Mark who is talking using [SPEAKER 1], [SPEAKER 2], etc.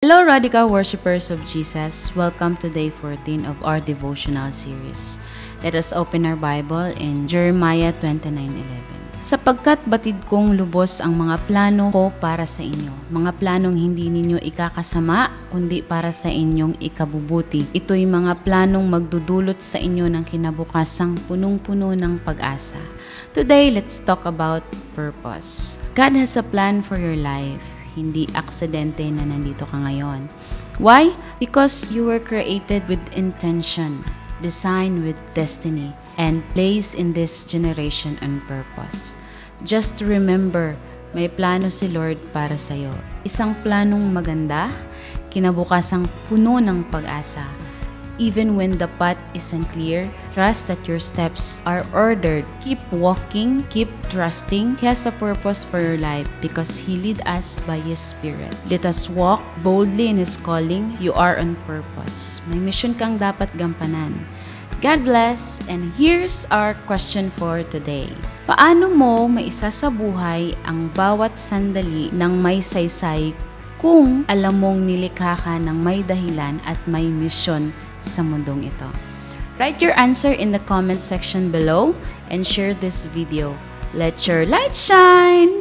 [SPEAKER 1] Hello, Radical Worshippers of Jesus. Welcome to day 14 of our devotional series. Let us open our Bible in Jeremiah 29:11. Sapagkat batid kong lubos ang mga plano ko para sa inyo, mga planong hindi ninyo ikakasama, kundi para sa inyong ikabubuti. Ito'y mga planong magdudulot sa inyo ng kinabukasang punong-puno ng pag-asa. Today, let's talk about purpose. God has a plan for your life. Hindi aksidente na nandito ka ngayon. Why? Because you were created with intention, designed with destiny, and placed in this generation on purpose. Just remember, may plano si Lord para sa'yo. Isang planong maganda, kinabukasang puno ng pag-asa. Even when the path isn't clear, trust that your steps are ordered. Keep walking, keep trusting. He has a purpose for your life because He leads us by His Spirit. Let us walk boldly in His calling. You are on purpose. May mission kang dapat gampanan. God bless, and here's our question for today. Paano mo maisasabuhay ang bawat sandali ng may saysay kung alam mong nilikha ka ng may dahilan at may mission sa mundong ito? Write your answer in the comment section below and share this video. Let your light shine!